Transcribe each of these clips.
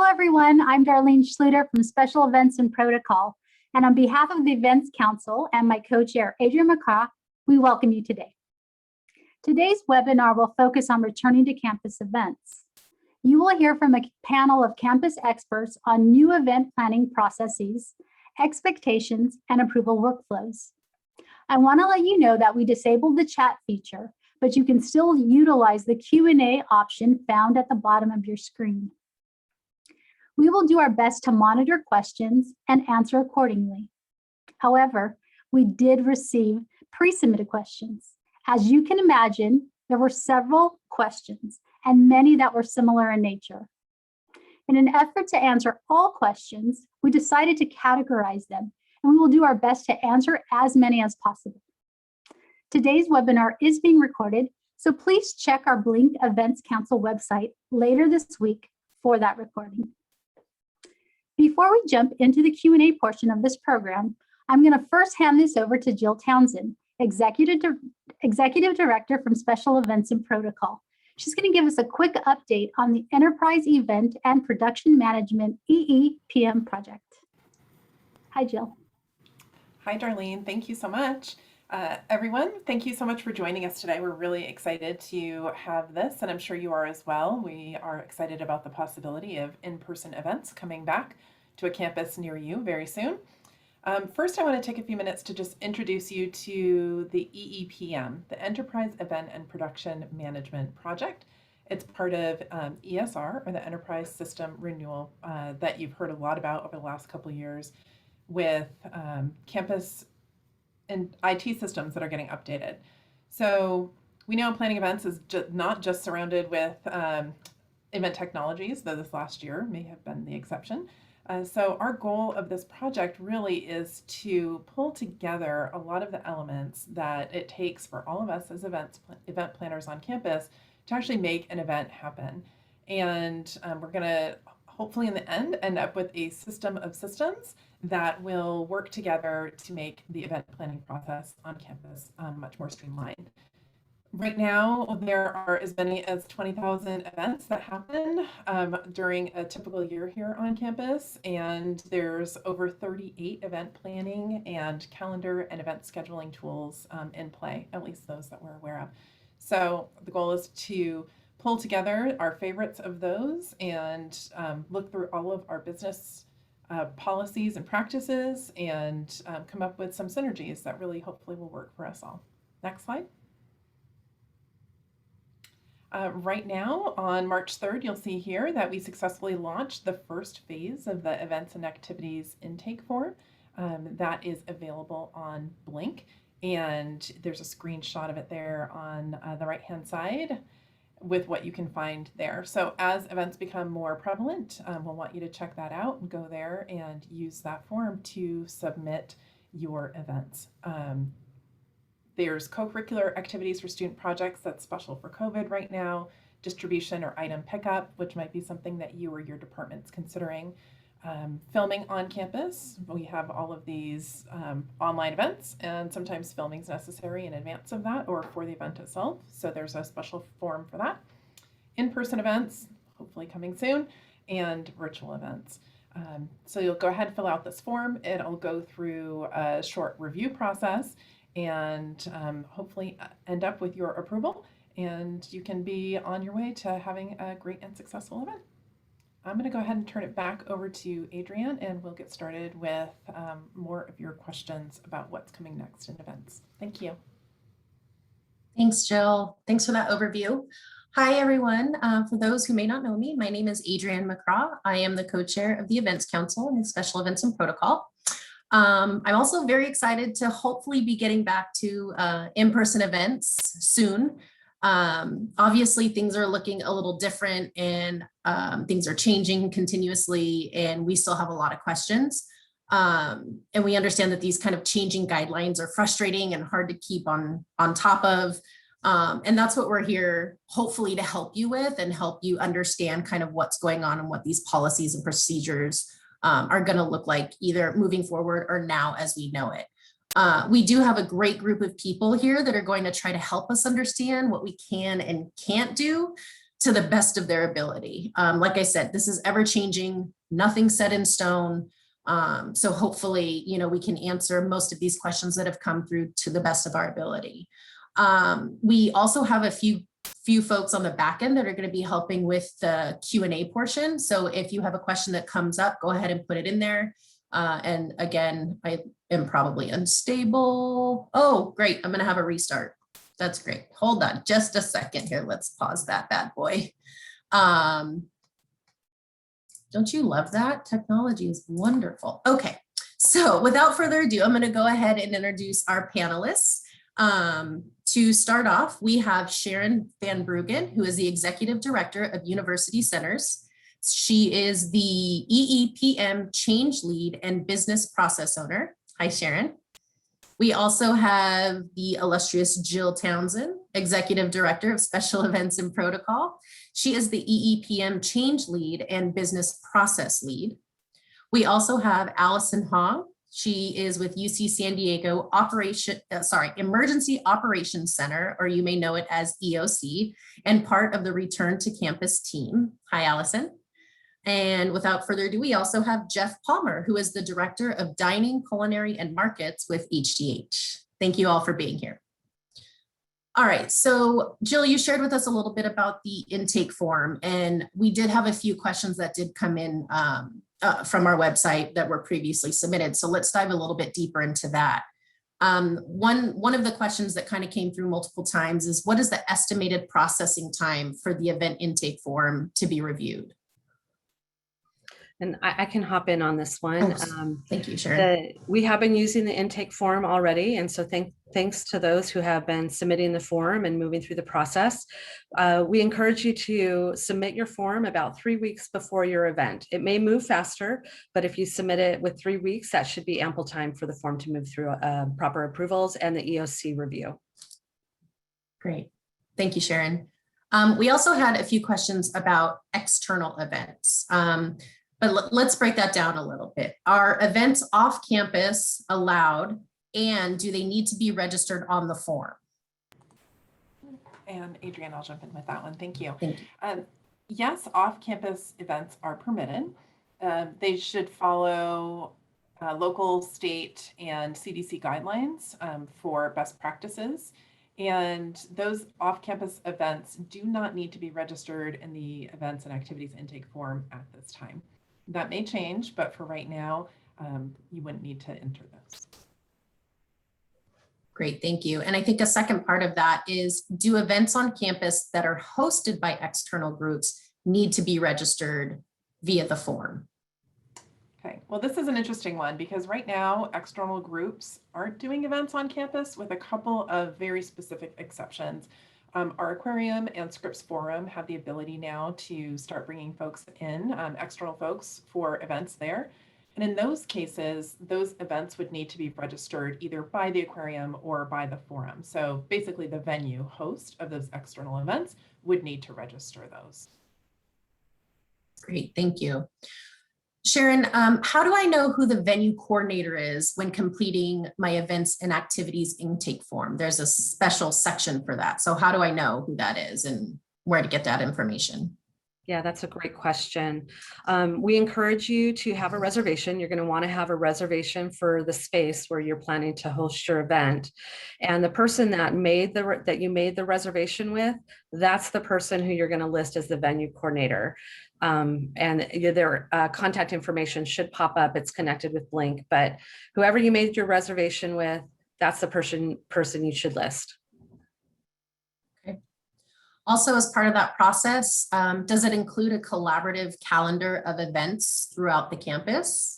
Hello, everyone. I'm Darlene Schluter from Special Events and Protocol. And on behalf of the Events Council and my co-chair, Adrienne McCraw, we welcome you today. Today's webinar will focus on returning to campus events. You will hear from a panel of campus experts on new event planning processes, expectations, and approval workflows. I want to let you know that we disabled the chat feature, but you can still utilize the Q&A option found at the bottom of your screen. We will do our best to monitor questions and answer accordingly. However, we did receive pre-submitted questions. As you can imagine, there were several questions and many that were similar in nature. In an effort to answer all questions, we decided to categorize them, and we will do our best to answer as many as possible. Today's webinar is being recorded, so please check our Blink Events Council website later this week for that recording. Before we jump into the Q&A portion of this program, I'm going to first hand this over to Jill Townsend, Executive Director from Special Events and Protocol. She's going to give us a quick update on the Enterprise Event and Production Management EEPM project. Hi, Jill. Hi, Darlene. Thank you so much. Everyone, thank you so much for joining us today. We're really excited to have this, and I'm sure you are as well. We are excited about the possibility of in-person events coming back to a campus near you very soon. First, I want to take a few minutes to just introduce you to the EEPM, the Enterprise Event and Production Management Project. It's part of ESR, or the Enterprise System Renewal, that you've heard a lot about over the last couple of years with campus and IT systems that are getting updated. So we know planning events is not just surrounded with event technologies, though this last year may have been the exception. So our goal of this project really is to pull together a lot of the elements that it takes for all of us as event planners on campus to actually make an event happen. And we're gonna hopefully in the end up with a system of systems that will work together to make the event planning process on campus much more streamlined. Right now, there are as many as 20,000 events that happen during a typical year here on campus, and there's over 38 event planning and calendar and event scheduling tools in play, at least those that we're aware of. So the goal is to pull together our favorites of those and look through all of our business policies and practices and come up with some synergies that really hopefully will work for us all. Next slide. Right now, on March 3rd, you'll see here that we successfully launched the first phase of the events and activities intake form. That is available on Blink, and there's a screenshot of it there on the right-hand side with what you can find there. So as events become more prevalent, we'll want you to check that out and go there and use that form to submit your events. There's co-curricular activities for student projects that's special for COVID right now, distribution or item pickup, which might be something that you or your department's considering. Filming on campus, we have all of these online events, and sometimes filming is necessary in advance of that or for the event itself. So there's a special form for that. In-person events, hopefully coming soon, and virtual events. So you'll go ahead and fill out this form. It'll go through a short review process and hopefully end up with your approval, and you can be on your way to having a great and successful event. I'm going to go ahead and turn it back over to Adrienne, and we'll get started with more of your questions about what's coming next in events. Thank you. Thanks, Jill. Thanks for that overview. Hi, everyone. For those who may not know me, my name is Adrienne McCraw. I am the co-chair of the Events Council and Special Events and Protocol. I'm also very excited to hopefully be getting back to in-person events soon. Obviously, things are looking a little different, and things are changing continuously, and we still have a lot of questions. And we understand that these kind of changing guidelines are frustrating and hard to keep on top of. And that's what we're here hopefully to help you with and help you understand kind of what's going on and what these policies and procedures are going to look like either moving forward or now as we know it. We do have a great group of people here that are going to try to help us understand what we can and can't do. to the best of their ability. Like I said, this is ever changing, nothing set in stone. So hopefully, we can answer most of these questions that have come through to the best of our ability. We also have a few folks on the back end that are going to be helping with the Q&A portion. So if you have a question that comes up, go ahead and put it in there. And again, I am probably unstable. Oh, great. I'm going to have a restart. That's great. Hold on just a second here. Let's pause that bad boy. Don't you love that? Technology is wonderful. Okay, so without further ado, I'm going to go ahead and introduce our panelists. To start off, we have Sharon Van Bruggen, who is the Executive Director of University Centers. She is the EEPM Change Lead and Business Process Owner. Hi, Sharon. We also have the illustrious Jill Townsend, Executive Director of Special Events and Protocol. She is the EEPM Change Lead and Business Process Lead. We also have Allison Hong. She is with UC San Diego Emergency Operations Center, or you may know it as EOC, and part of the Return to Campus team. Hi, Allison. And without further ado, we also have Jeff Palmer, who is the Director of Dining, Culinary, and Markets with HDH. Thank you all for being here. All right, so Jill, you shared with us a little bit about the intake form, and we did have a few questions that did come in from our website that were previously submitted. So let's dive a little bit deeper into that. One of the questions that kind of came through multiple times is, what is the estimated processing time for the event intake form to be reviewed? And I can hop in on this one. Thank you, Sharon. We have been using the intake form already. And so thanks to those who have been submitting the form and moving through the process. We encourage you to submit your form about 3 weeks before your event. It may move faster, but if you submit it with 3 weeks, that should be ample time for the form to move through proper approvals and the EOC review. Great. Thank you, Sharon. We also had a few questions about external events. But let's break that down a little bit. Are events off campus allowed, and do they need to be registered on the form? And Adrienne, I'll jump in with that one. Thank you. Thank you. Yes, off-campus events are permitted. They should follow local, state, and CDC guidelines for best practices. And those off-campus events do not need to be registered in the events and activities intake form at this time. That may change, but for right now, you wouldn't need to enter those. Great, thank you. And I think a second part of that is, do events on campus that are hosted by external groups need to be registered via the form? Okay, well, this is an interesting one because right now, external groups aren't doing events on campus with a couple of very specific exceptions. Our aquarium and Scripps Forum have the ability now to start bringing folks in, external folks for events there. And in those cases, those events would need to be registered either by the aquarium or by the forum. So basically the venue host of those external events would need to register those. Great, thank you. Sharon, how do I know who the venue coordinator is when completing my events and activities intake form? There's a special section for that. So how do I know who that is and where to get that information? Yeah, that's a great question. We encourage you to have a reservation. You're going to want to have a reservation for the space where you're planning to host your event. And the person that you made the reservation with, that's the person who you're going to list as the venue coordinator. And their contact information should pop up. It's connected with Blink, but whoever you made your reservation with, that's the person you should list. Okay. Also, as part of that process, does it include a collaborative calendar of events throughout the campus?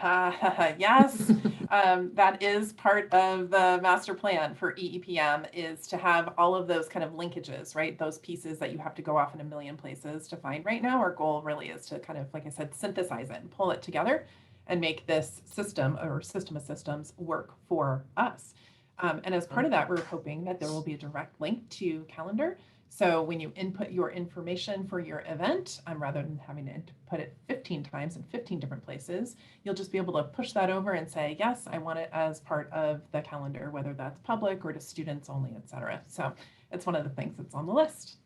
Yes, that is part of the master plan for EEPM, is to have all of those kind of linkages, right? Those pieces that you have to go off in a million places to find right now. Our goal really is to kind of, like I said, synthesize it and pull it together and make this system or system of systems work for us. And as part of that, we're hoping that there will be a direct link to calendar. So when you input your information for your event, rather than having to input it 15 times in 15 different places, you'll just be able to push that over and say, yes, I want it as part of the calendar, whether that's public or to students only, et cetera. So it's one of the things that's on the list.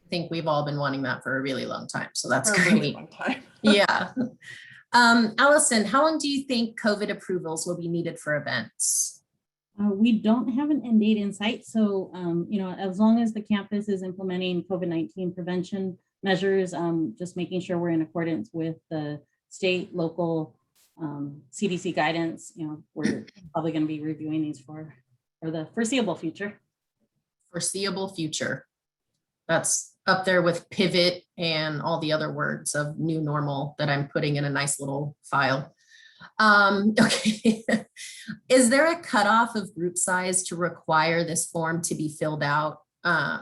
think we've all been wanting that for a really long time, so that's For a really great. long time. Yeah. Allison, how long do you think COVID approvals will be needed for events? We don't have an end date in sight, so as long as the campus is implementing COVID-19 prevention measures, just making sure we're in accordance with the state, local CDC guidance. We're probably going to be reviewing these for the foreseeable future. Foreseeable future. That's up there with pivot and all the other words of new normal that I'm putting in a nice little file. Okay. Is there a cutoff of group size to require this form to be filled out?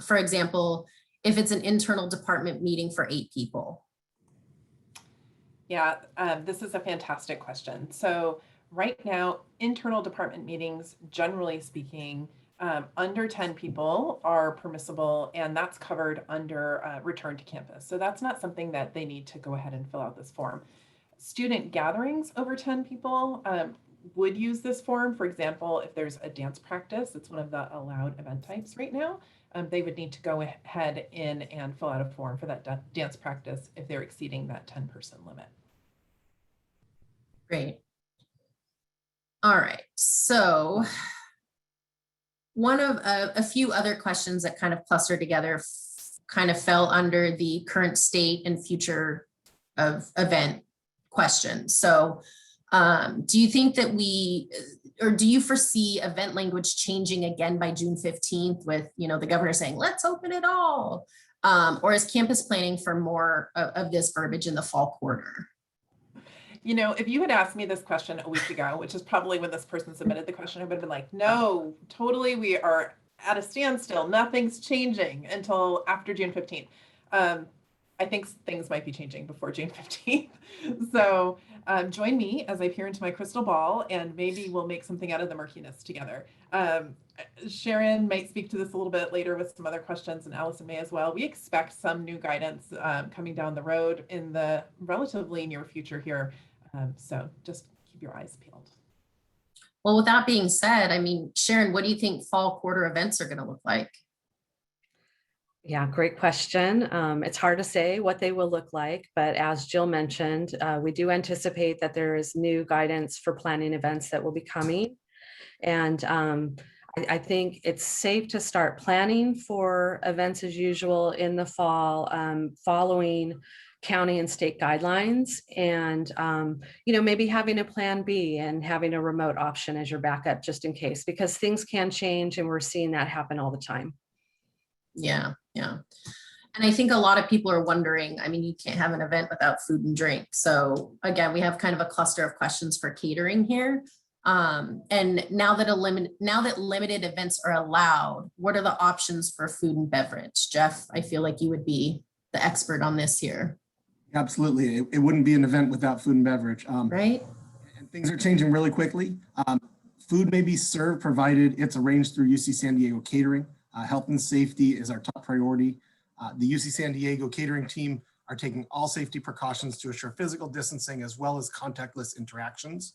For example, if it's an internal department meeting for 8 people. Yeah, this is a fantastic question. So right now, internal department meetings, generally speaking, under 10 people are permissible, and that's covered under return to campus. So that's not something that they need to go ahead and fill out this form. Student gatherings over 10 people would use this form. For example, if there's a dance practice, it's one of the allowed event types right now. They would need to go ahead in and fill out a form for that dance practice if they're exceeding that 10-person limit. Great. All right, so one of a few other questions that kind of cluster together kind of fell under the current state and future of event questions. So do you think that do you foresee event language changing again by June 15th with, the governor saying, let's open it all? Or is campus planning for more of this verbiage in the fall quarter? If you had asked me this question a week ago, which is probably when this person submitted the question, I would have been like, no, totally, we are at a standstill. Nothing's changing until after June 15th. I think things might be changing before June 15th. So join me as I peer into my crystal ball, and maybe we'll make something out of the murkiness together. Sharon might speak to this a little bit later with some other questions, and Allison may as well. We expect some new guidance coming down the road in the relatively near future here. So just keep your eyes peeled. Well, with that being said, Sharon, what do you think fall quarter events are going to look like? Yeah, great question. It's hard to say what they will look like, but as Jill mentioned, we do anticipate that there is new guidance for planning events that will be coming. And I think it's safe to start planning for events as usual in the fall, following county and state guidelines, and maybe having a plan B and having a remote option as your backup just in case, because things can change and we're seeing that happen all the time. Yeah. And I think a lot of people are wondering, you can't have an event without food and drink. So again, we have kind of a cluster of questions for catering here. And now that limited events are allowed, what are the options for food and beverage? Jeff, I feel like you would be the expert on this here. Absolutely. It wouldn't be an event without food and beverage. Right? And things are changing really quickly. Food may be served provided it's arranged through UC San Diego Catering. Health and safety is our top priority. The UC San Diego catering team are taking all safety precautions to assure physical distancing as well as contactless interactions.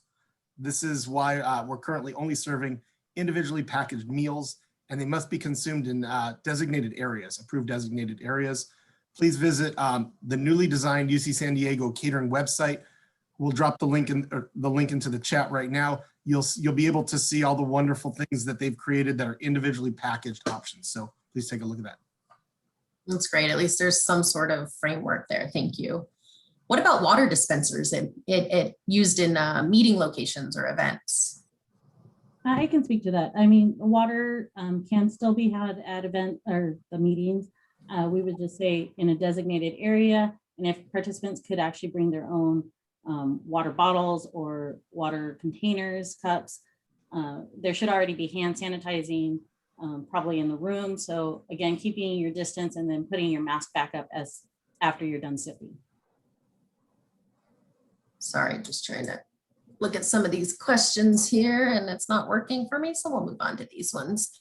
This is why we're currently only serving individually packaged meals, and they must be consumed in designated areas, approved designated areas. Please visit the newly designed UC San Diego catering website. We'll drop the link into the chat right now. You'll be able to see all the wonderful things that they've created that are individually packaged options. So please take a look at that. That's great. At least there's some sort of framework there. Thank you. What about water dispensers it used in meeting locations or events? I can speak to that. Water can still be had at event or the meetings. We would just say in a designated area, and if participants could actually bring their own water bottles or water containers, cups, there should already be hand sanitizing probably in the room. So again, keeping your distance and then putting your mask back up after you're done sipping. Sorry, just trying to look at some of these questions here, and it's not working for me, so we'll move on to these ones.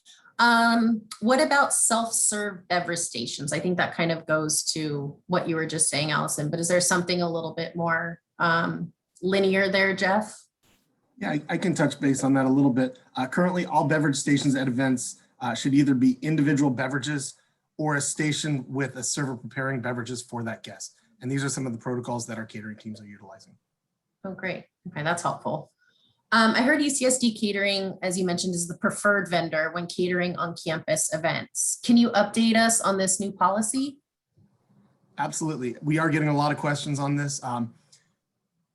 What about self-serve beverage stations? I think that kind of goes to what you were just saying, Allison, but is there something a little bit more linear there, Jeff? Yeah, I can touch base on that a little bit. Currently, all beverage stations at events should either be individual beverages or a station with a server preparing beverages for that guest. And these are some of the protocols that our catering teams are utilizing. Oh, great. Okay, that's helpful. I heard UCSD Catering, as you mentioned, is the preferred vendor when catering on campus events. Can you update us on this new policy? Absolutely. We are getting a lot of questions on this.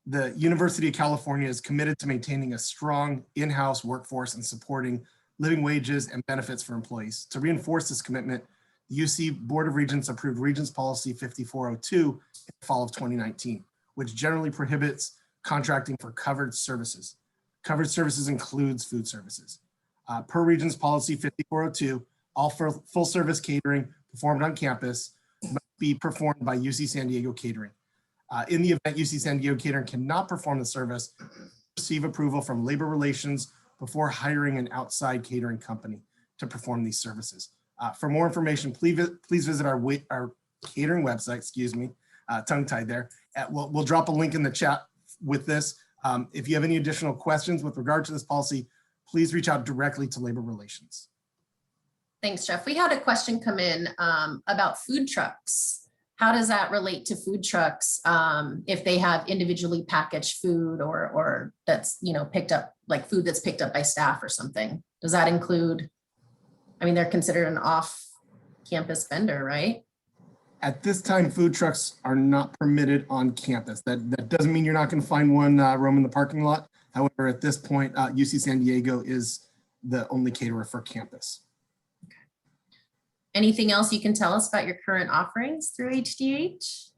The University of California is committed to maintaining a strong in-house workforce and supporting living wages and benefits for employees. To reinforce this commitment, the UC Board of Regents approved Regents Policy 5402 in the fall of 2019, which generally prohibits contracting for covered services. Covered services includes food services. Per Regents Policy 5402, all full service catering performed on campus must be performed by UC San Diego Catering. In the event UC San Diego Catering cannot perform the service, receive approval from Labor Relations before hiring an outside catering company to perform these services. For more information, please visit our catering website, excuse me, tongue-tied there. We'll drop a link in the chat with this. If you have any additional questions with regard to this policy, please reach out directly to Labor Relations. Thanks, Jeff. We had a question come in about food trucks. How does that relate to food trucks if they have individually packaged food or that's, you know, picked up, like food that's picked up by staff or something? Does that include, I mean, they're considered an off-campus vendor, right? At this time, food trucks are not permitted on campus. That doesn't mean you're not going to find one roaming the parking lot. However, at this point, UC San Diego is the only caterer for campus. Anything else you can tell us about your current offerings through HDH?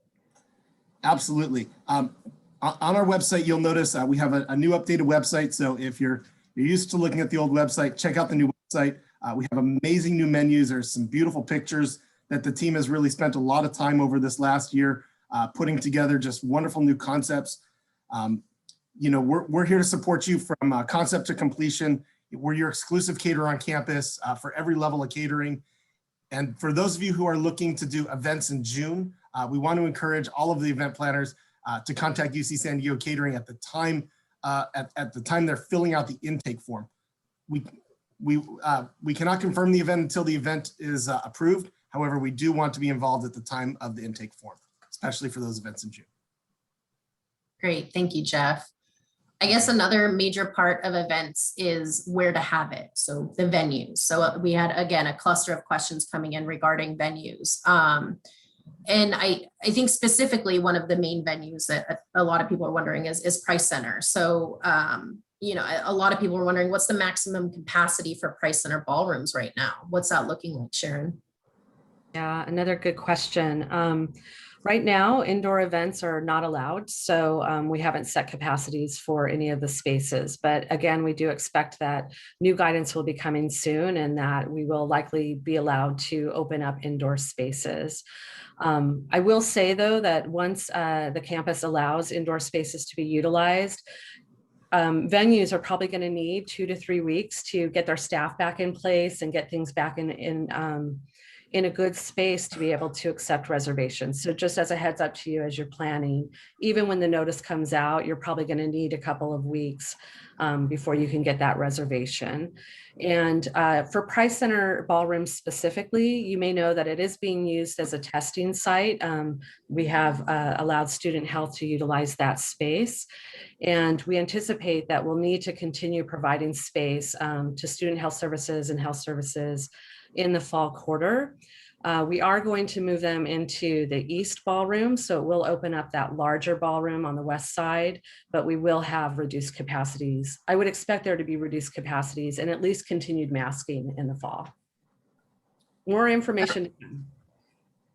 Absolutely. On our website, you'll notice we have a new updated website. So if you're used to looking at the old website, check out the new website. We have amazing new menus. There's some beautiful pictures that the team has really spent a lot of time over this last year putting together just wonderful new concepts. You know, we're here to support you from concept to completion. We're your exclusive caterer on campus for every level of catering. And for those of you who are looking to do events in June, we want to encourage all of the event planners to contact UC San Diego Catering at the time they're filling out the intake form. We cannot confirm the event until the event is approved. However, we do want to be involved at the time of the intake form, especially for those events in June. Great, thank you, Jeff. I guess another major part of events is where to have it. So the venues. So we had, again, a cluster of questions coming in regarding venues. And I think specifically one of the main venues that a lot of people are wondering is Price Center. So, you know, a lot of people are wondering what's the maximum capacity for Price Center ballrooms right now? What's that looking like, Sharon? Yeah, another good question. Right now, indoor events are not allowed, so we haven't set capacities for any of the spaces. But again, we do expect that new guidance will be coming soon and that we will likely be allowed to open up indoor spaces. I will say, though, that once the campus allows indoor spaces to be utilized, venues are probably going to need 2 to 3 weeks to get their staff back in place and get things back in a good space to be able to accept reservations. So just as a heads up to you as you're planning, even when the notice comes out, you're probably going to need a couple of weeks before you can get that reservation. And for Price Center ballrooms specifically, you may know that it is being used as a testing site. We have allowed student health to utilize that space. And we anticipate that we'll need to continue providing space to student health services and health services in the fall quarter. We are going to move them into the East Ballroom, so it will open up that larger ballroom on the west side, but we will have reduced capacities. I would expect there to be reduced capacities and at least continued masking in the fall. More information.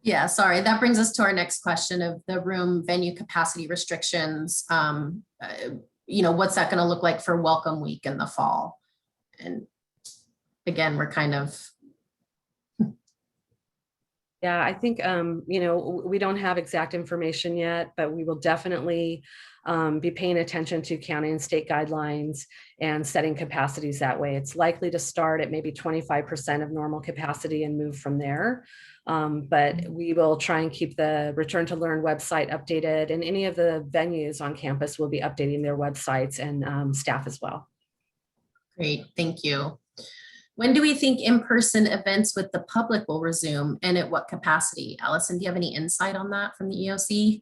Yeah, sorry, that brings us to our next question of the room venue capacity restrictions. You know, what's that going to look like for Welcome Week in the fall? And again, we're kind of Yeah, I think, you know, we don't have exact information yet, but we will definitely be paying attention to county and state guidelines and setting capacities that way. It's likely to start at maybe 25% of normal capacity and move from there. But we will try and keep the Return to Learn website updated, and any of the venues on campus will be updating their websites and staff as well. great, thank you. When do we think in-person events with the public will resume and at what capacity? Allison, do you have any insight on that from the EOC?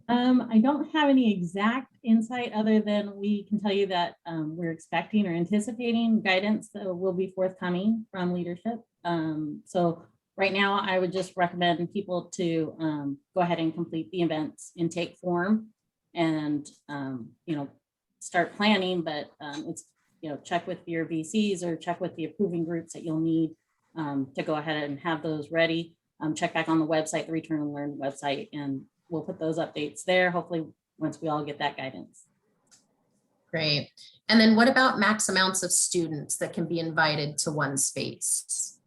I don't have any exact insight other than we can tell you that we're expecting or anticipating guidance that will be forthcoming from leadership. So right now, I would just recommend people to go ahead and complete the events intake form and start planning, but it's check with your VCs or check with the approving groups that you'll need to go ahead and have those ready. Check back on the website, the Return and Learn website, and we'll put those updates there, hopefully, once we all get that guidance. Great. And then what about max amounts of students that can be invited to one space?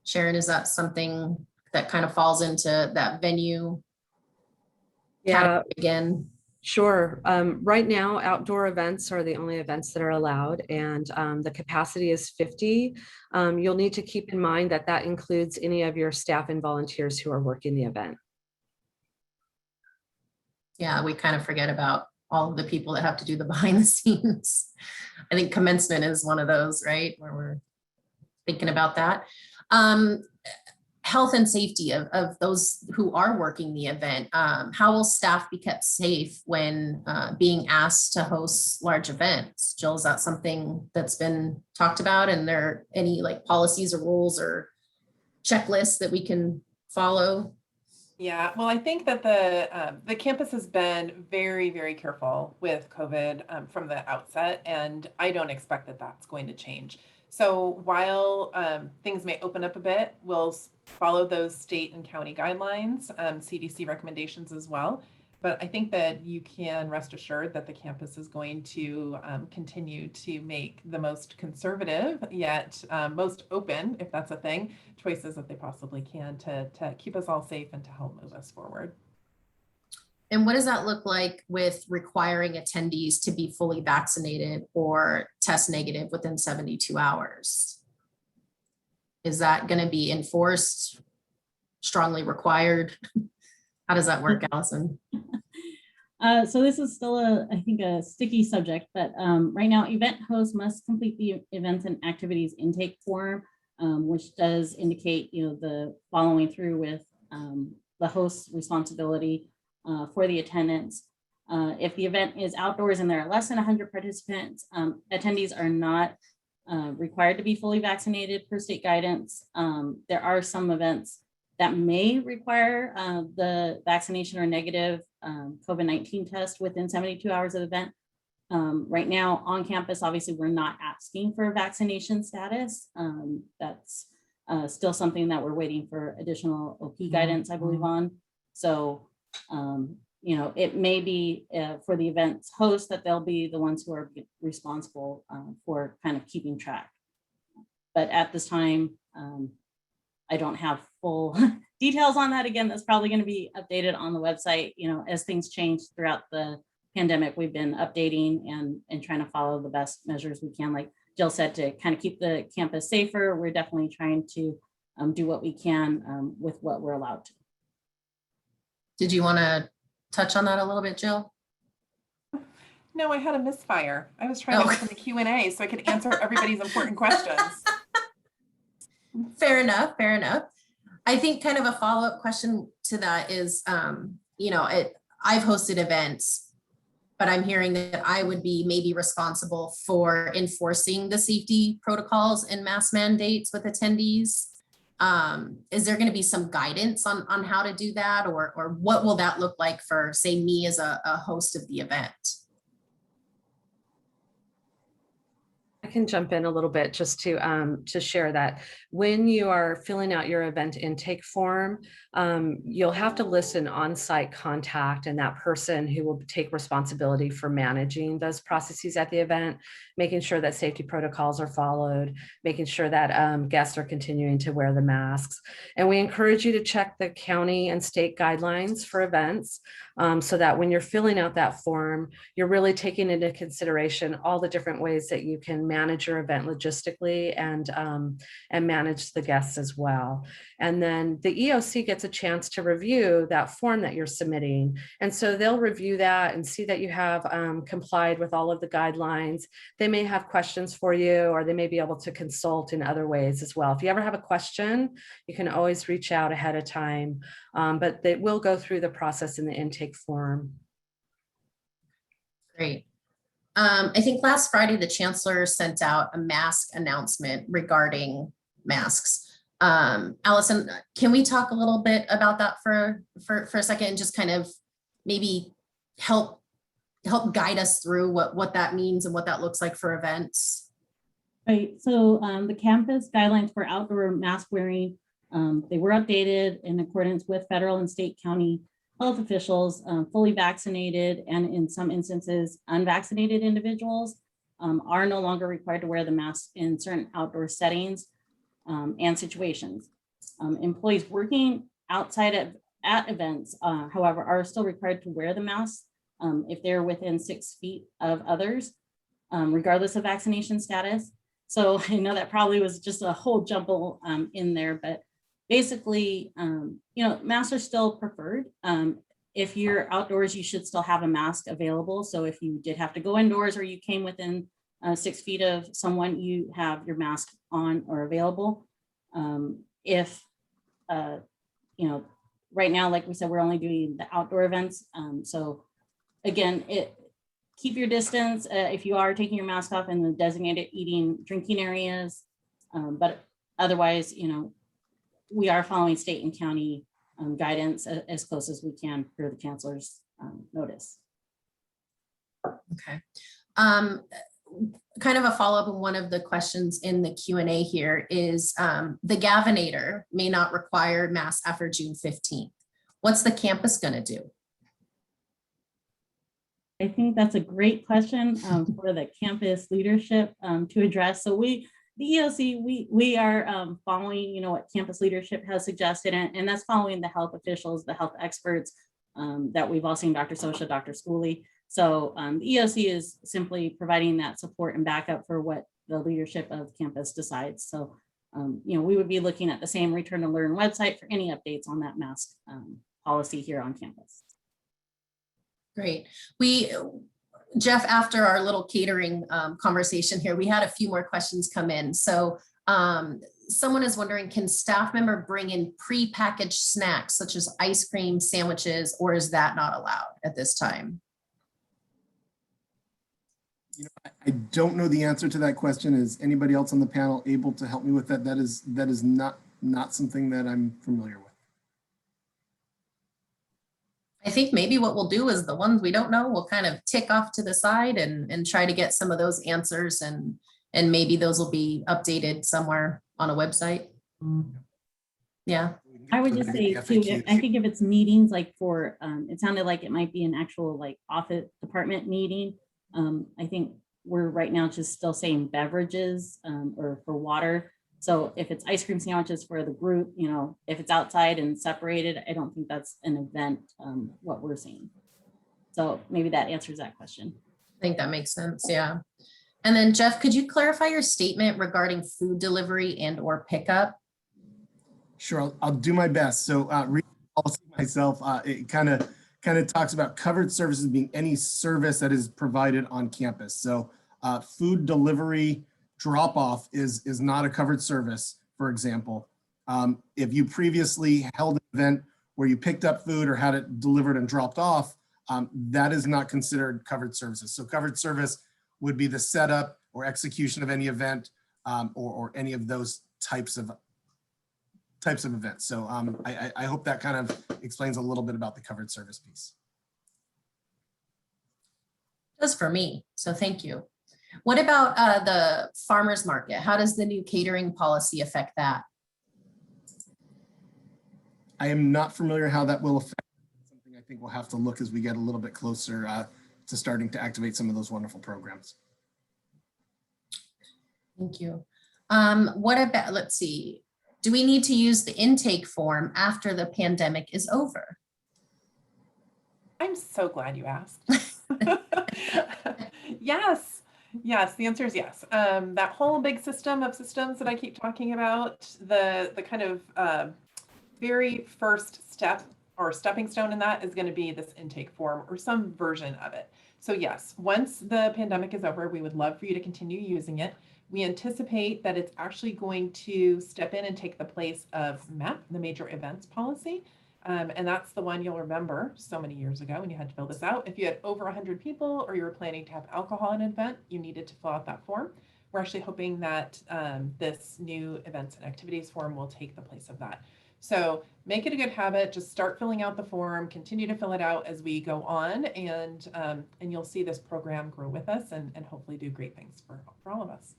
Sharon, is that something that kind of falls into that venue category again? Sure. Right now, outdoor events are the only events that are allowed, and the capacity is 50. You'll need to keep in mind that that includes any of your staff and volunteers who are working the event. Yeah, we kind of forget about all of the people that have to do the behind the scenes. I think commencement is one of those, right, where we're thinking about that. Health and safety of those who are working the event. How will staff be kept safe when being asked to host large events? Jill, is that something that's been talked about? And there are any like policies or rules or checklists that we can follow? Yeah, well, I think that the campus has been very, very careful with COVID from the outset, and I don't expect that that's going to change. So while things may open up a bit, we'll follow those state and county guidelines, CDC recommendations as well. But I think that you can rest assured that the campus is going to continue to make the most conservative yet most open, if that's a thing, choices that they possibly can to keep us all safe and to help move us forward. And what does that look like with requiring attendees to be fully vaccinated or test negative within 72 hours? Is that going to be enforced, strongly required? How does that work, Allison? So this is still I think a sticky subject, but right now event hosts must complete the events and activities intake form, which does indicate, the following through with the host's responsibility for the attendance. If the event is outdoors and there are less than 100 participants, attendees are not required to be fully vaccinated per state guidance. There are some events that may require the vaccination or negative COVID-19 test within 72 hours of the event. Right now on campus, obviously, we're not asking for vaccination status. That's still something that we're waiting for additional OP guidance, I believe, on. So, it may be for the event's host that they'll be the ones who are responsible for kind of keeping track. But at this time, I don't have full details on that. Again, that's probably going to be updated on the website. As things change throughout the pandemic, we've been updating and trying to follow the best measures we can. Like Jill said, to kind of keep the campus safer, we're definitely trying to do what we can with what we're allowed to. Did you want to touch on that a little bit, Jill? No, I had a misfire. I was trying to open the Q&A so I could answer everybody's important questions. Fair enough. Fair enough. I think kind of a follow-up question to that is, I've hosted events, but I'm hearing that I would be maybe responsible for enforcing the safety protocols and mask mandates with attendees. Is there going to be some guidance on how to do that, or what will that look like for, say, me as a host of the event? I can jump in a little bit just to share that when you are filling out your event intake form, you'll have to list an on-site contact and that person who will take responsibility for managing those processes at the event, making sure that safety protocols are followed, making sure that guests are continuing to wear the masks. And we encourage you to check the county and state guidelines for events so that when you're filling out that form, you're really taking into consideration all the different ways that you can manage manage your event logistically and manage the guests as well. And then the EOC gets a chance to review that form that you're submitting. And so they'll review that and see that you have complied with all of the guidelines. They may have questions for you, or they may be able to consult in other ways as well. If you ever have a question, you can always reach out ahead of time, but they will go through the process in the intake form. Great. I think last Friday, the chancellor sent out a mask announcement regarding masks. Allison, can we talk a little bit about that for a second and just kind of maybe help guide us through what that means and what that looks like for events? Right, so the campus guidelines for outdoor mask wearing, they were updated in accordance with federal and state county health officials. Fully vaccinated and in some instances unvaccinated individuals are no longer required to wear the mask in certain outdoor settings and situations. Employees working outside at events, however, are still required to wear the mask if they're within 6 feet of others, regardless of vaccination status. So I know that probably was just a whole jumble in there, but basically, masks are still preferred. If you're outdoors, you should still have a mask available. So if you did have to go indoors or you came within 6 feet of someone, you have your mask on or available. Right now, like we said, we're only doing the outdoor events. So again, keep your distance if you are taking your mask off in the designated eating, drinking areas. But otherwise, we are following state and county guidance as close as we can per the chancellor's notice. Okay. Kind of a follow-up on one of the questions in the Q&A here is the Gavinator may not require masks after June 15th. What's the campus going to do? I think that's a great question for the campus leadership to address. So the EOC, we are following, what campus leadership has suggested, and that's following the health officials, the health experts that we've all seen, Dr. Sosha, Dr. Schooley. So the EOC is simply providing that support and backup for what the leadership of campus decides. So, we would be looking at the same Return to Learn website for any updates on that mask policy here on campus. Great. Jeff, after our little catering conversation here, we had a few more questions come in. So someone is wondering, can staff member bring in pre-packaged snacks such as ice cream, sandwiches, or is that not allowed at this time? I don't know the answer to that question. Is anybody else on the panel able to help me with that? That is not something that I'm familiar with. I think maybe what we'll do is the ones we don't know, we'll kind of tick off to the side and try to get some of those answers, and maybe those will be updated somewhere on a website. Yeah. I would just say too, I think if it's meetings like for, it sounded like it might be an actual like office department meeting. I think we're right now just still saying beverages or for water. So if it's ice cream sandwiches for the group, if it's outside and separated, I don't think that's an event, what we're seeing. So maybe that answers that question. I think that makes sense. Yeah. And then Jeff, could you clarify your statement regarding food delivery and or pickup? Sure, I'll do my best. So reading policy myself, it kind of talks about covered services being any service that is provided on campus. So food delivery drop-off is not a covered service, for example. If you previously held an event where you picked up food or had it delivered and dropped off, that is not considered covered services. So covered service would be the setup or execution of any event or any of those types of events. So I hope that kind of explains a little bit about the covered service piece. Does for me, so thank you. What about the farmers market? How does the new catering policy affect that? I am not familiar how that will affect. Something I think we'll have to look as we get a little bit closer to starting to activate some of those wonderful programs. Thank you. What about, let's see, do we need to use the intake form after the pandemic is over? I'm so glad you asked. Yes. Yes, the answer is yes. That whole big system of systems that I keep talking about, the kind of very first step or stepping stone in that is going to be this intake form or some version of it. So yes, once the pandemic is over, we would love for you to continue using it. We anticipate that it's actually going to step in and take the place of MAP, the major events policy. And that's the one you'll remember so many years ago when you had to fill this out. If you had over 100 people or you were planning to have alcohol in an event, you needed to fill out that form. We're actually hoping that this new events and activities form will take the place of that. So make it a good habit. Just start filling out the form, continue to fill it out as we go on, and you'll see this program grow with us and hopefully do great things for all of us.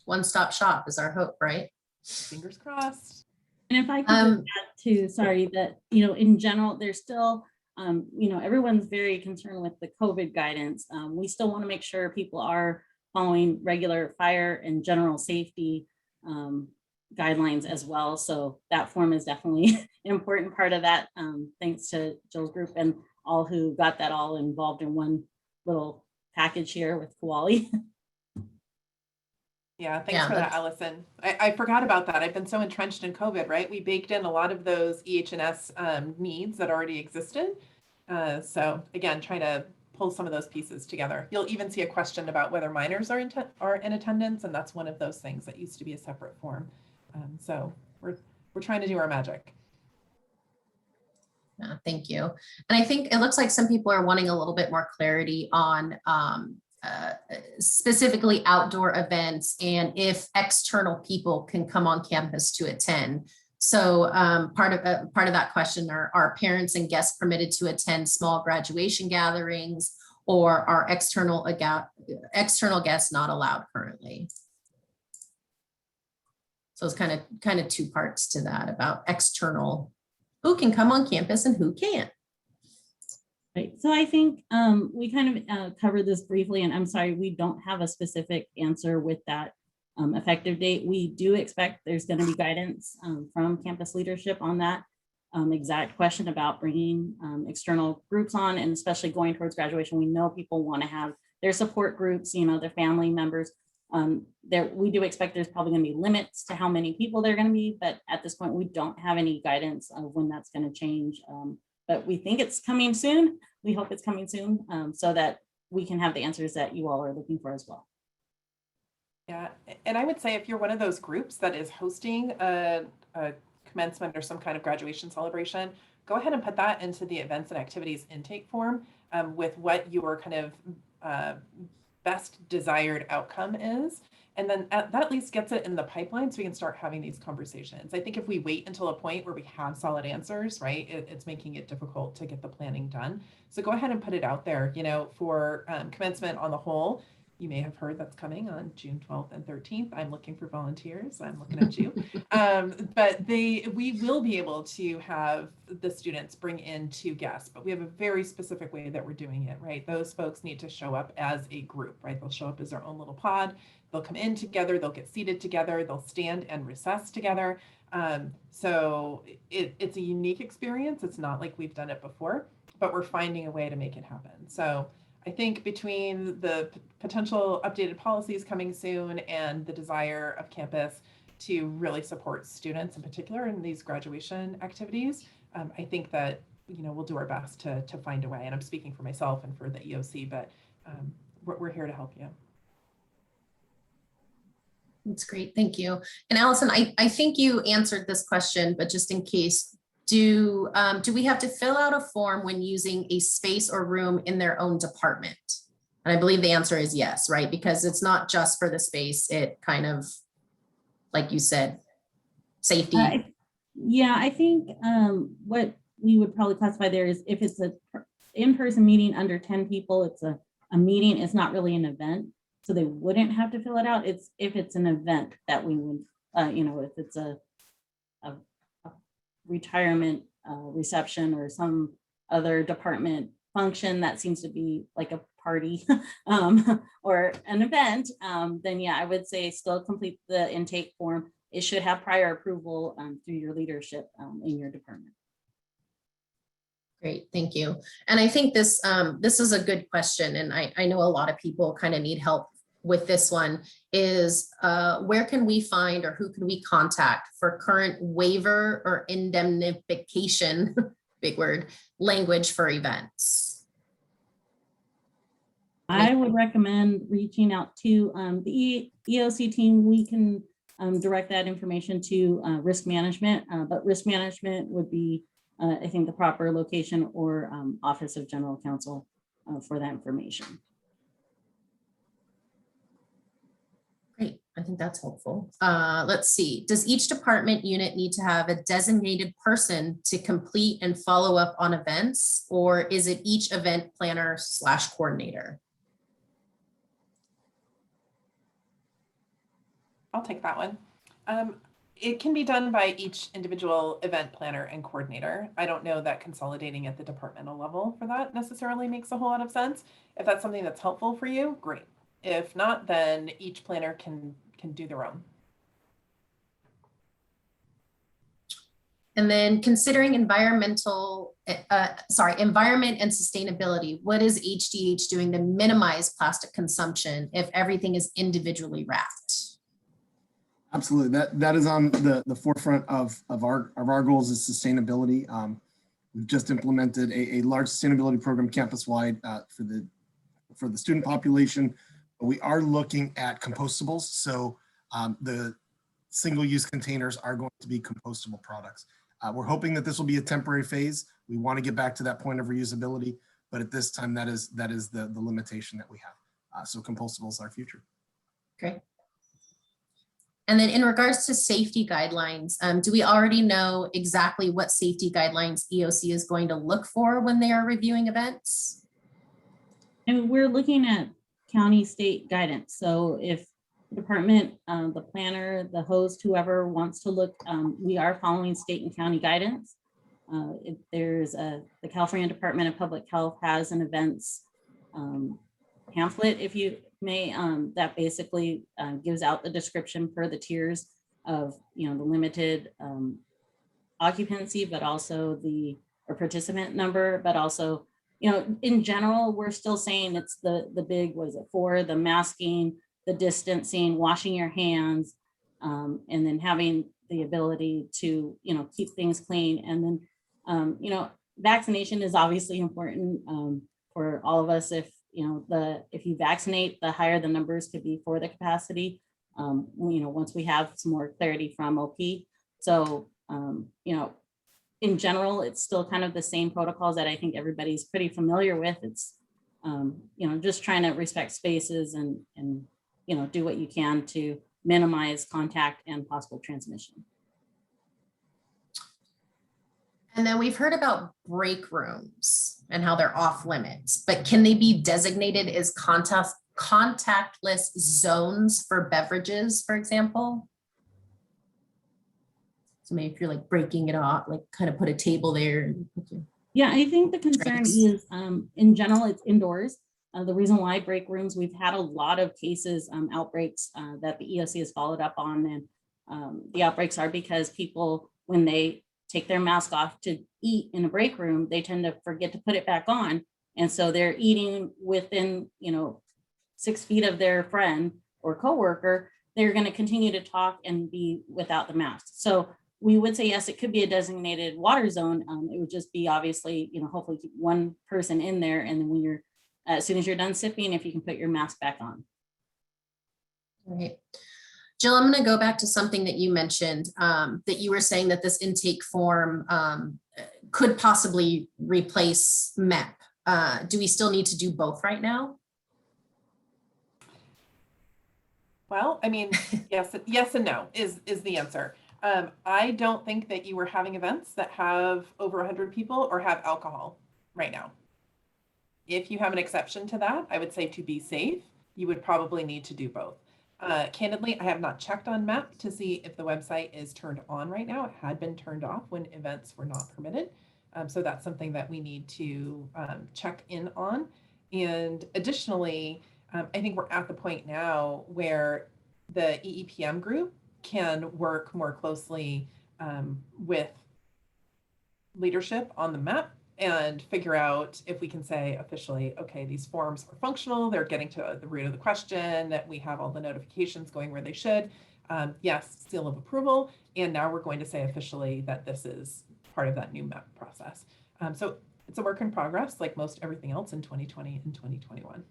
One-stop shop is our hope, right? Fingers crossed. And if I could just add to, sorry, that, in general, there's still, everyone's very concerned with the COVID guidance. We still want to make sure people are following regular fire and general safety guidelines as well. So that form is definitely an important part of that. Thanks to Jill's group and all who got that all involved in one little package here with Koali. Yeah, thanks for that, Allison. I forgot about that. I've been so entrenched in COVID, right? We baked in a lot of those EH&S needs that already existed. So again, trying to pull some of those pieces together. You'll even see a question about whether minors are in attendance, and that's one of those things that used to be a separate form. So we're trying to do our magic. Yeah, thank you. And I think it looks like some people are wanting a little bit more clarity on specifically outdoor events and if external people can come on campus to attend. So part of that question are parents and guests permitted to attend small graduation gatherings, or are external guests not allowed currently? So it's kind of two parts to that about external, who can come on campus and who can't. Right. So I think we kind of covered this briefly, and I'm sorry, we don't have a specific answer with that effective date. We do expect there's going to be guidance from campus leadership on that exact question about bringing external groups on, and especially going towards graduation. We know people want to have their support groups, their family members. We do expect there's probably going to be limits to how many people they're going to be, but at this point, we don't have any guidance of when that's going to change. But we think it's coming soon. We hope it's coming soon so that we can have the answers that you all are looking for as well. Yeah, and I would say if you're one of those groups that is hosting a commencement or some kind of graduation celebration, go ahead and put that into the events and activities intake form with what your kind of best desired outcome is. And then that at least gets it in the pipeline so we can start having these conversations. I think if we wait until a point where we have solid answers, right, it's making it difficult to get the planning done. So go ahead and put it out there, for commencement on the whole. You may have heard that's coming on June 12th and 13th. I'm looking for volunteers. I'm looking at you. But we will be able to have the students bring in 2 guests, but we have a very specific way that we're doing it, right? Those folks need to show up as a group, right? They'll show up as their own little pod. They'll come in together. They'll get seated together. They'll stand and recess together. So it's a unique experience. It's not like we've done it before, but we're finding a way to make it happen. So I think between the potential updated policies coming soon and the desire of campus to really support students in particular in these graduation activities, I think that we'll do our best to find a way. And I'm speaking for myself and for the EOC, but we're here to help you. That's great, thank you. And Allison, I think you answered this question, but just in case, do we have to fill out a form when using a space or room in their own department? And I believe the answer is yes, right? Because it's not just for the space, it kind of, like you said, safety. Yeah, I think what we would probably classify there is if it's an in-person meeting under 10 people, it's a meeting, it's not really an event. So they wouldn't have to fill it out. It's if it's an event that we would, if it's a retirement reception or some other department function that seems to be like a party or an event, then yeah, I would say still complete the intake form. It should have prior approval through your leadership in your department. Great, thank you. And I think this is a good question, and I know a lot of people kind of need help with this one is where can we find or who can we contact for current waiver or indemnification, big word, language for events? I would recommend reaching out to the EOC team. We can direct that information to risk management, but risk management would be, I think, the proper location or Office of General Counsel for that information. Great, I think that's helpful. Let's see, does each department unit need to have a designated person to complete and follow up on events, or is it each event planner / coordinator? I'll take that one. It can be done by each individual event planner and coordinator. I don't know that consolidating at the departmental level for that necessarily makes a whole lot of sense. If that's something that's helpful for you, great. If not, then each planner can do their own. And then considering environment and sustainability, what is HDH doing to minimize plastic consumption if everything is individually wrapped? Absolutely. That is on the forefront of our goals is sustainability. We've just implemented a large sustainability program campus-wide for the student population. We are looking at compostables. So the single-use containers are going to be compostable products. We're hoping that this will be a temporary phase. We want to get back to that point of reusability, but at this time, that is the limitation that we have. So compostables are our future. Great. And then in regards to safety guidelines, do we already know exactly what safety guidelines EOC is going to look for when they are reviewing events? And we're looking at county state guidance. So if the department, the planner, the host, whoever wants to look, we are following state and county guidance. If there's the California Department of Public Health has an events pamphlet, if you may, that basically gives out the description for the tiers of, the limited occupancy, but also the participant number, but also, in general, we're still saying it's the big, was it for the masking, the distancing, washing your hands, and then having the ability to, keep things clean. And then, vaccination is obviously important for all of us. If you vaccinate, the higher the numbers could be for the capacity, once we have some more clarity from OP. So, in general, it's still kind of the same protocols that I think everybody's pretty familiar with. It's, just trying to respect spaces and do what you can to minimize contact and possible transmission. And then we've heard about break rooms and how they're off limits, but can they be designated as contactless zones for beverages, for example? So maybe if you're like breaking it off, like kind of put a table there. Yeah, I think the concern Drinks. is in general, it's indoors. The reason why break rooms, we've had a lot of cases, outbreaks that the EOC has followed up on. And the outbreaks are because people, when they take their mask off to eat in a break room, they tend to forget to put it back on. And so they're eating within, 6 feet of their friend or coworker, they're going to continue to talk and be without the mask. So we would say, yes, it could be a designated water zone. It would just be obviously, hopefully keep one person in there. And then when as soon as you're done sipping, if you can put your mask back on. All right. Jill, I'm going to go back to something that you mentioned, that you were saying that this intake form could possibly replace MEP. Do we still need to do both right now? Well, I mean, yes and no is the answer. I don't think that you were having events that have over 100 people or have alcohol right now. If you have an exception to that, I would say to be safe, you would probably need to do both. Candidly, I have not checked on MEP to see if the website is turned on right now. It had been turned off when events were not permitted. So that's something that we need to check in on. And additionally, I think we're at the point now where the EEPM group can work more closely with leadership on the MEP and figure out if we can say officially, okay, these forms are functional, they're getting to the root of the question, that we have all the notifications going where they should. Yes, seal of approval. And now we're going to say officially that this is part of that new MEP process. So it's a work in progress, like most everything else in 2020 and 2021.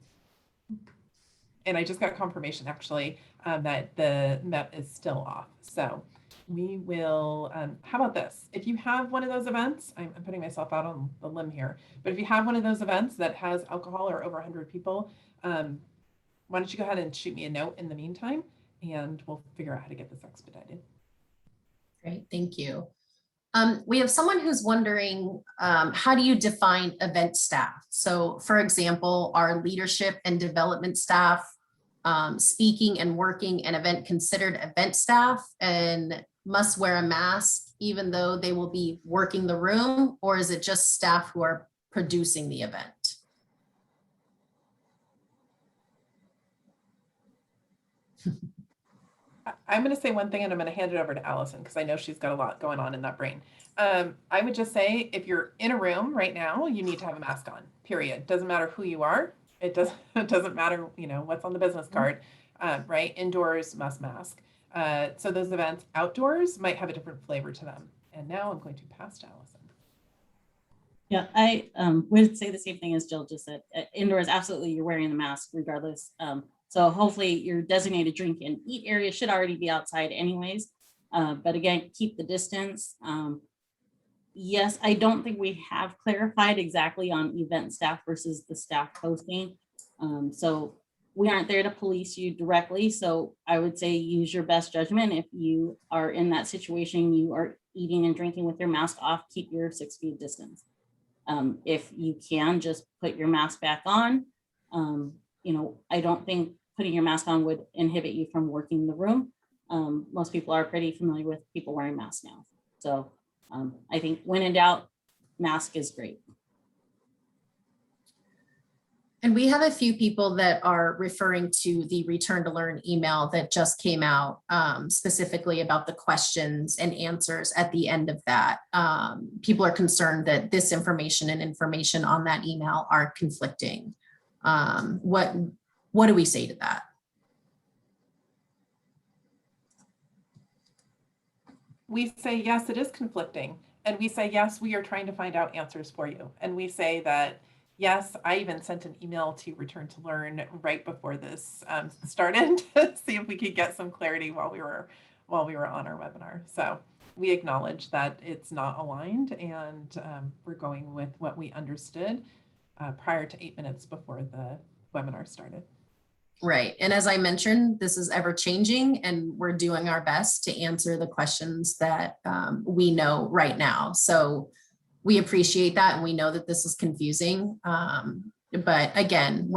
And I just got confirmation actually that the MEP is still off. So we will, how about this? If you have one of those events, I'm putting myself out on the limb here, but if you have one of those events that has alcohol or over 100 people, why don't you go ahead and shoot me a note in the meantime, and we'll figure out how to get this expedited. Great, thank you. We have someone who's wondering, how do you define event staff? So for example, are leadership and development staff speaking and working an event considered event staff and must wear a mask even though they will be working the room, or is it just staff who are producing the event? I'm going to say one thing and I'm going to hand it over to Allison because I know she's got a lot going on in that brain. I would just say if you're in a room right now, you need to have a mask on, period. Doesn't matter who you are. It doesn't matter, you know, what's on the business card, right? Indoors must mask. So those events outdoors might have a different flavor to them. And now I'm going to pass to Allison. Yeah, I would say the same thing as Jill just said. Indoors, absolutely, you're wearing the mask regardless. So hopefully your designated drink and eat area should already be outside anyways. But again, keep the distance. Yes, I don't think we have clarified exactly on event staff versus the staff hosting. So we aren't there to police you directly. So I would say use your best judgment. If you are in that situation, you are eating and drinking with your mask off, keep your 6 feet distance. If you can, just put your mask back on. You know, I don't think putting your mask on would inhibit you from working the room. Most people are pretty familiar with people wearing masks now. So I think when in doubt, mask is great. And we have a few people that are referring to the Return to Learn email that just came out, specifically about the questions and answers at the end of that. People are concerned that this information and information on that email are conflicting. What do we say to that? We say, yes, it is conflicting. And we say, yes, we are trying to find out answers for you. And we say that, yes, I even sent an email to Return to Learn right before this started to see if we could get some clarity while we were on our webinar. So we acknowledge that it's not aligned, and we're going with what we understood prior to 8 minutes before the webinar started. Right. And as I mentioned, this is ever changing, and we're doing our best to answer the questions that we know right now. So we appreciate that, and we know that this is confusing. But again,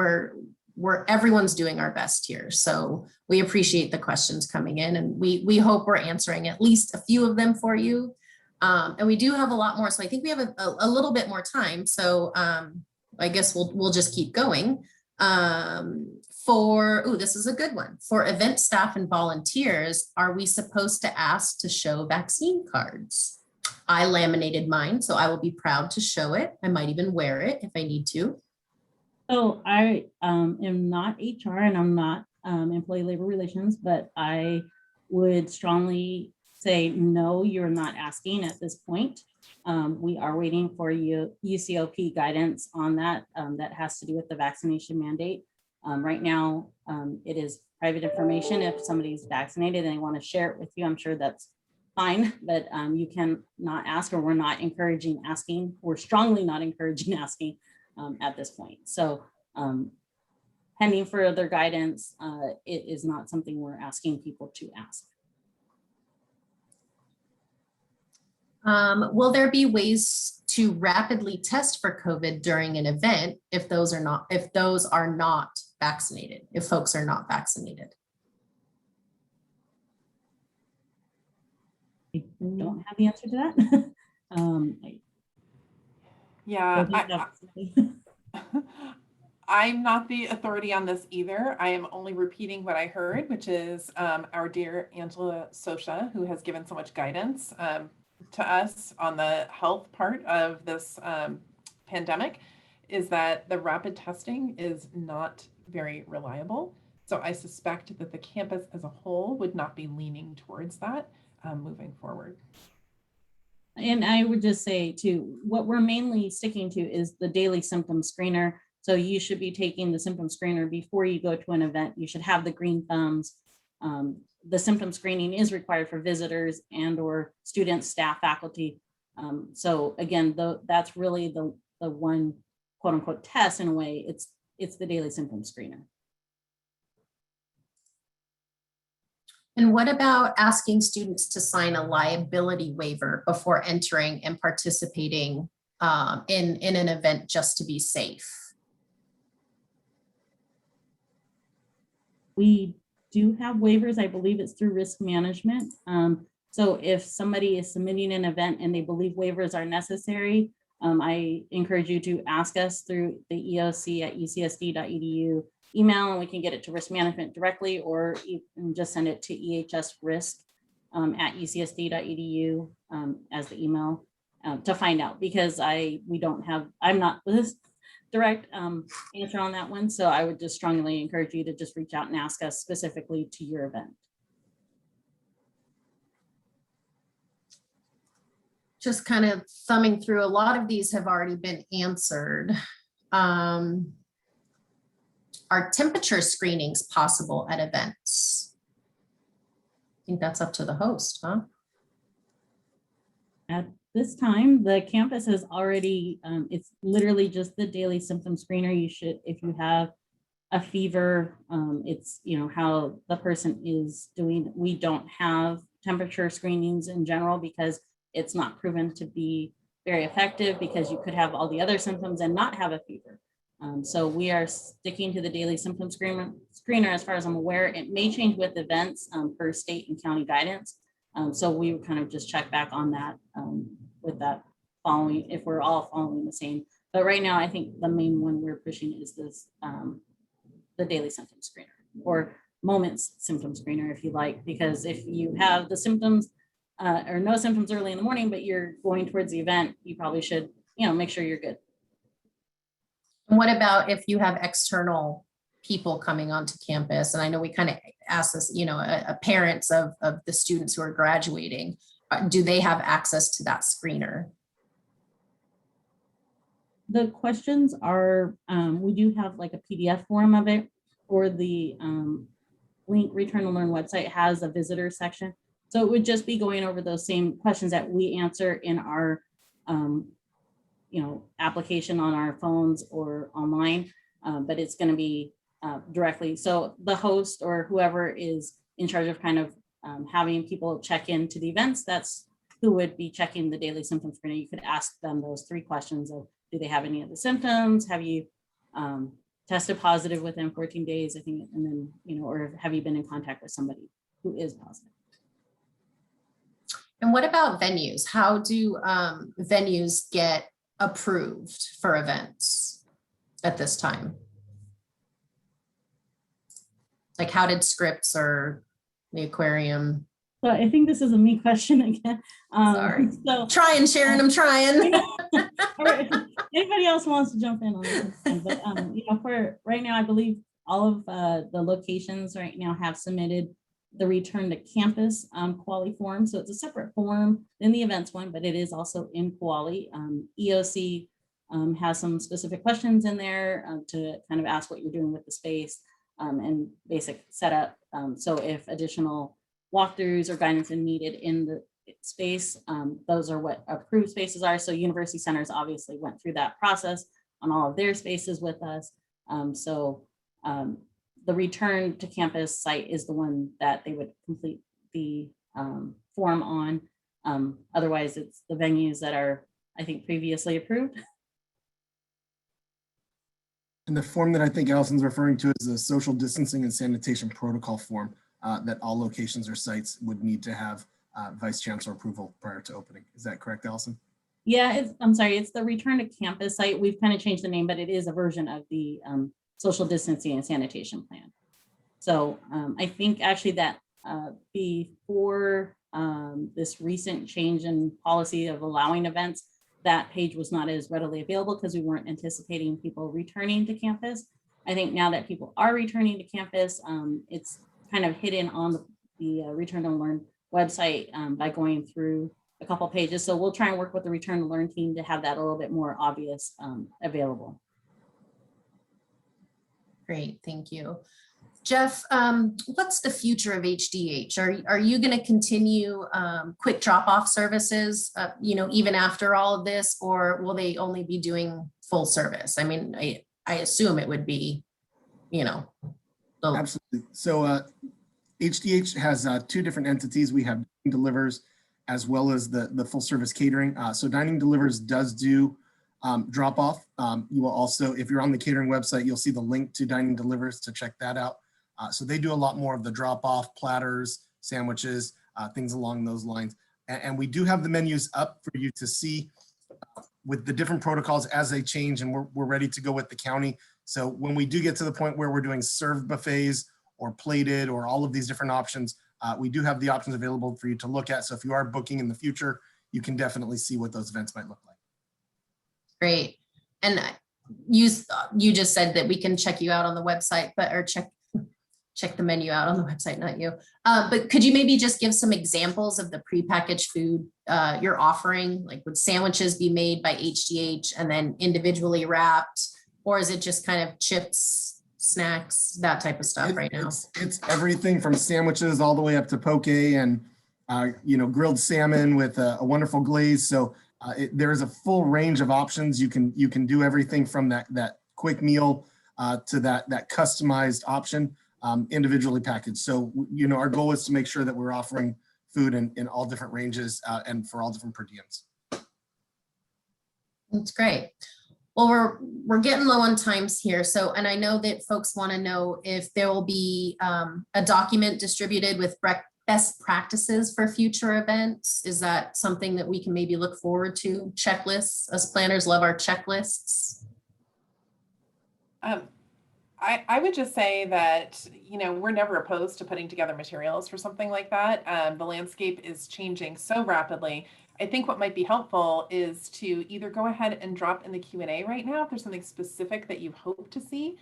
everyone's doing our best here. So we appreciate the questions coming in, and we hope we're answering at least a few of them for you. And we do have a lot more. So I think we have a little bit more time. So I guess we'll just keep going. This is a good one. For event staff and volunteers, are we supposed to ask to show vaccine cards? I laminated mine, so I will be proud to show it. I might even wear it if I need to. So I am not HR and I'm not employee labor relations, but I would strongly say, no, you're not asking at this point. We are waiting for UCOP guidance on that. That has to do with the vaccination mandate. Right now, it is private information. If somebody's vaccinated and they want to share it with you, I'm sure that's fine, but you can not ask, or we're not encouraging asking. We're strongly not encouraging asking at this point. So pending further guidance, it is not something we're asking people to ask. Will there be ways to rapidly test for COVID during an event if those are not vaccinated, if folks are not vaccinated? I don't have the answer to that. I'm not the authority on this either. I am only repeating what I heard, which is our dear Angela Sosha, who has given so much guidance to us on the health part of this pandemic is that the rapid testing is not very reliable. So I suspect that the campus as a whole would not be leaning towards that moving forward. And I would just say too, what we're mainly sticking to is the daily symptom screener. So you should be taking the symptom screener before you go to an event. You should have the green thumbs. The symptom screening is required for visitors and or students, staff, faculty. So again, that's really the one quote unquote test in a way. It's the daily symptom screener. And what about asking students to sign a liability waiver before entering and participating in an event just to be safe? We do have waivers. I believe it's through risk management. So if somebody is submitting an event and they believe waivers are necessary, I encourage you to ask us through the eoc@ucsd.edu email, and we can get it to risk management directly, or you can just send it to ehsrisk@ucsd.edu as the email to find out, because I'm not this direct answer on that one. So I would just strongly encourage you to just reach out and ask us specifically to your event. Just kind of thumbing through, a lot of these have already been answered. Are temperature screenings possible at events? I think that's up to the host, huh? At this time, the campus has already, it's literally just the daily symptom screener. You should, if you have a fever, it's, how the person is doing. We don't have temperature screenings in general because it's not proven to be very effective, because you could have all the other symptoms and not have a fever. So we are sticking to the daily symptom screener as far as I'm aware. It may change with events per state and county guidance. So we would kind of just check back on that with that following, if we're all following the same. But right now, I think the main one we're pushing is this, the daily symptom screener, or moments symptom screener, if you like, because if you have the symptoms or no symptoms early in the morning, but you're going towards the event, you probably should, make sure you're good. And what about if you have external people coming onto campus? And I know we kind of asked this, parents of the students who are graduating, do they have access to that screener? The questions are, we do have like a PDF form of it, or the link Return to Learn website has a visitor section. So it would just be going over those same questions that we answer in our application on our phones or online, but it's going to be directly. So the host or whoever is in charge of kind of having people check into the events, that's who would be checking the daily symptom screener. You could ask them those 3 questions of, do they have any of the symptoms? Have you tested positive within 14 days, I think, and then, or have you been in contact with somebody who is positive? And what about venues? How do venues get approved for events at this time? Like, how did Scripps or the aquarium? So I think this is a me question again. Sorry. So Trying, Sharon, I'm trying. Anybody else wants to jump in on this one? But for right now, I believe all of the locations right now have submitted the return to campus quality form. So it's a separate form than the events one, but it is also in quality. EOC has some specific questions in there to kind of ask what you're doing with the space and basic setup. So if additional walkthroughs or guidance is needed in the space, those are what approved spaces are. So University Centers obviously went through that process on all of their spaces with us. The return to campus site is the one that they would complete the form on. Otherwise, it's the venues that are, I think, previously approved. And the form that I think Allison's referring to is the social distancing and sanitation protocol form that all locations or sites would need to have Vice Chancellor approval prior to opening. Is that correct, Allison? Yeah, I'm sorry, it's the return to campus site. We've kind of changed the name, but it is a version of the social distancing and sanitation plan. So I think actually that before this recent change in policy of allowing events, that page was not as readily available because we weren't anticipating people returning to campus. I think now that people are returning to campus, it's kind of hidden on the Return to Learn website by going through a couple pages. So we'll try and work with the Return to Learn team to have that a little bit more obvious available. Great, thank you. Jeff, what's the future of HDH? Are you going to continue quick drop-off services, even after all of this, or will they only be doing full service? I mean, I assume it would be, the- Absolutely. So HDH has two different entities. We have Dining Delivers as well as the full service catering. So Dining Delivers does do drop off. You will also, if you're on the catering website, you'll see the link to Dining Delivers to check that out. So they do a lot more of the drop off, platters, sandwiches, things along those lines. And we do have the menus up for you to see with the different protocols as they change, and we're ready to go with the county. So when we do get to the point where we're doing served buffets or plated or all of these different options, we do have the options available for you to look at. So if you are booking in the future, you can definitely see what those events might look like. Great. And you just said that we can check you out on the website, or check the menu out on the website, not you. But could you maybe just give some examples of the prepackaged food you're offering? Like, would sandwiches be made by HDH and then individually wrapped? Or is it just kind of chips, snacks, that type of stuff right now? It's everything from sandwiches all the way up to poke and grilled salmon with a wonderful glaze. So there is a full range of options. You can do everything from that quick meal to that customized option, individually packaged. So our goal is to make sure that we're offering food in all different ranges and for all different per diems. That's great. Well, we're getting low on times here. So, and I know that folks want to know if there will be a document distributed with best practices for future events. Is that something that we can maybe look forward to? Checklists, us planners love our checklists. I would just say that, we're never opposed to putting together materials for something like that. The landscape is changing so rapidly. I think what might be helpful is to either go ahead and drop in the Q&A right now if there's something specific that you hope to see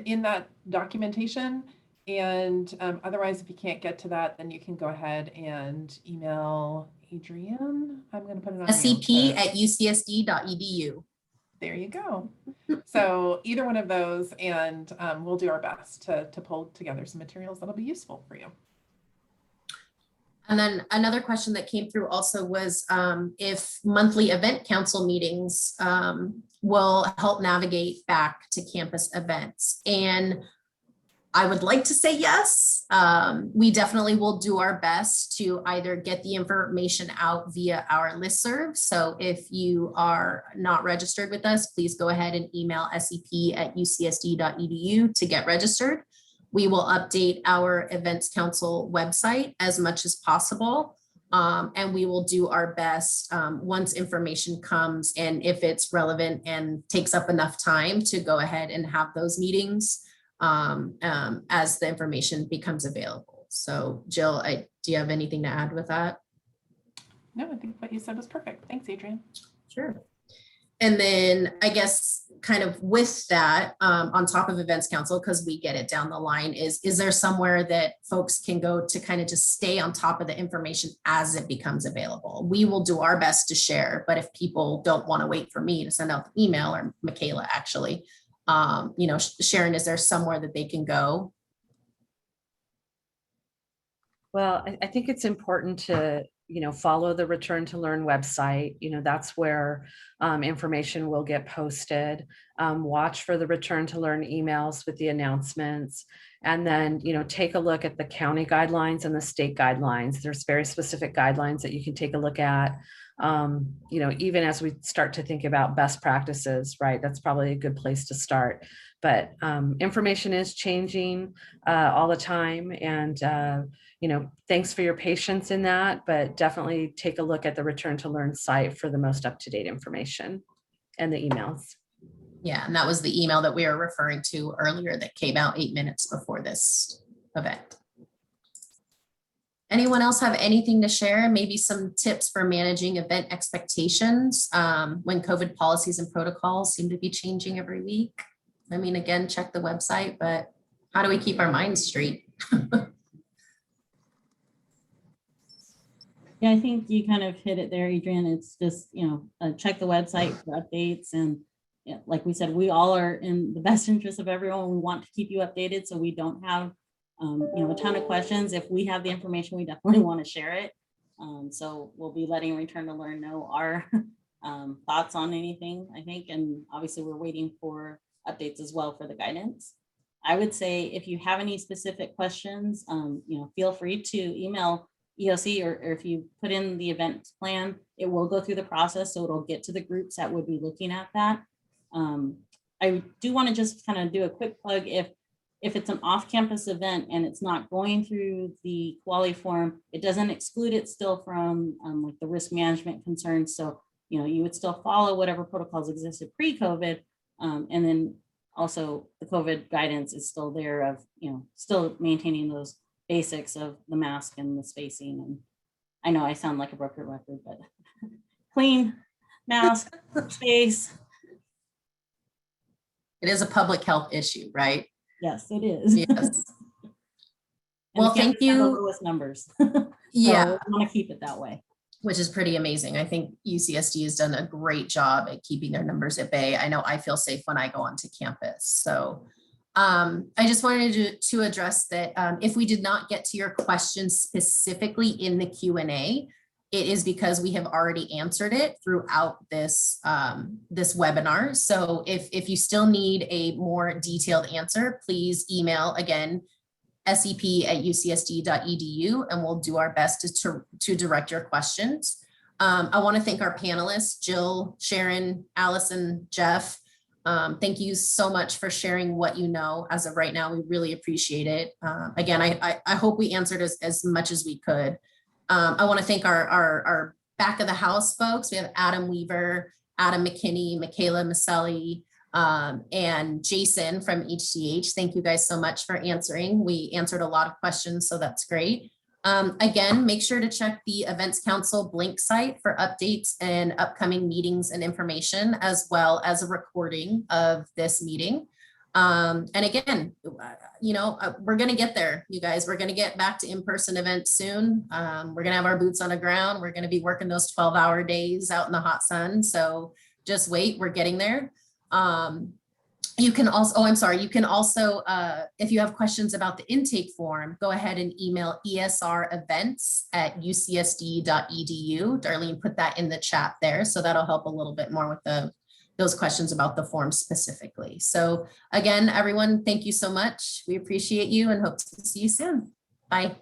in that documentation. And otherwise, if you can't get to that, then you can go ahead and email Adrienne. I'm going to put it on scp@ucsd.edu. There you go. So either one of those, and we'll do our best to pull together some materials that'll be useful for you. And then another question that came through also was if monthly event council meetings will help navigate back to campus events. And I would like to say yes. We definitely will do our best to either get the information out via our listserv. So if you are not registered with us, please go ahead and email scp@ucsd.edu to get registered. We will update our Events Council website as much as possible. And we will do our best once information comes, and if it's relevant and takes up enough time, to go ahead and have those meetings as the information becomes available. So Jill, do you have anything to add with that? No, I think what you said was perfect. Thanks, Adrienne. Sure. And then I guess kind of with that, on top of Events Council, because we get it down the line, is there somewhere that folks can go to kind of just stay on top of the information as it becomes available? We will do our best to share, but if people don't want to wait for me to send out the email, or Michaela actually, Sharon, is there somewhere that they can go? Well, I think it's important to, follow the Return to Learn website. That's where information will get posted. Watch for the Return to Learn emails with the announcements. And then, take a look at the county guidelines and the state guidelines. There's very specific guidelines that you can take a look at. Even as we start to think about best practices, right? That's probably a good place to start. But information is changing all the time. And, thanks for your patience in that, but definitely take a look at the Return to Learn site for the most up-to-date information and the emails. Yeah, and that was the email that we were referring to earlier that came out 8 minutes before this event. Anyone else have anything to share? Maybe some tips for managing event expectations when COVID policies and protocols seem to be changing every week? I mean, again, check the website, but how do we keep our minds straight? Yeah, I think you kind of hit it there, Adrian. It's just, check the website for updates. And yeah, like we said, we all are in the best interest of everyone. We want to keep you updated so we don't have, a ton of questions. If we have the information, we definitely want to share it. So we'll be letting Return to Learn know our thoughts on anything, I think. And obviously we're waiting for updates as well for the guidance. I would say if you have any specific questions, feel free to email EOC, or if you put in the event plan, it will go through the process. So it'll get to the groups that would be looking at that. I do want to just kind of do a quick plug. If it's an off-campus event and it's not going through the quality form, it doesn't exclude it still from like the risk management concerns. So, you would still follow whatever protocols existed pre-COVID. And then also the COVID guidance is still there of, still maintaining those basics of the mask and the spacing. And I know I sound like a broken record, but clean, mask, space. It is a public health issue, right? Yes, it is. Yes. And Well, we can't thank have the you. lowest numbers. Yeah. So we want to keep it that way. Which is pretty amazing. I think UCSD has done a great job at keeping their numbers at bay. I know I feel safe when I go onto campus. So I just wanted to address that if we did not get to your questions specifically in the Q&A, it is because we have already answered it throughout this this webinar. So if you still need a more detailed answer, please email again sep@ucsd.edu, and we'll do our best to direct your questions. I want to thank our panelists, Jill, Sharon, Allison, Jeff. Thank you so much for sharing what you know as of right now. We really appreciate it. Again, I hope we answered as much as we could. I want to thank our back of the house folks. We have Adam Weaver, Adam McKinney, Michaela Maselli, and Jason from HCH. Thank you guys so much for answering. We answered a lot of questions, so that's great. Again, make sure to check the Events Council Blink site for updates and upcoming meetings and information, as well as a recording of this meeting. And again, we're going to get there, you guys. We're going to get back to in-person events soon. We're going to have our boots on the ground. We're going to be working those 12-hour days out in the hot sun. So just wait, we're getting there. You can also, if you have questions about the intake form, go ahead and email esrevents@ucsd.edu. Darlene put that in the chat there, so that'll help a little bit more with those questions about the form specifically. So again, everyone, thank you so much. We appreciate you and hope to see you soon. Bye.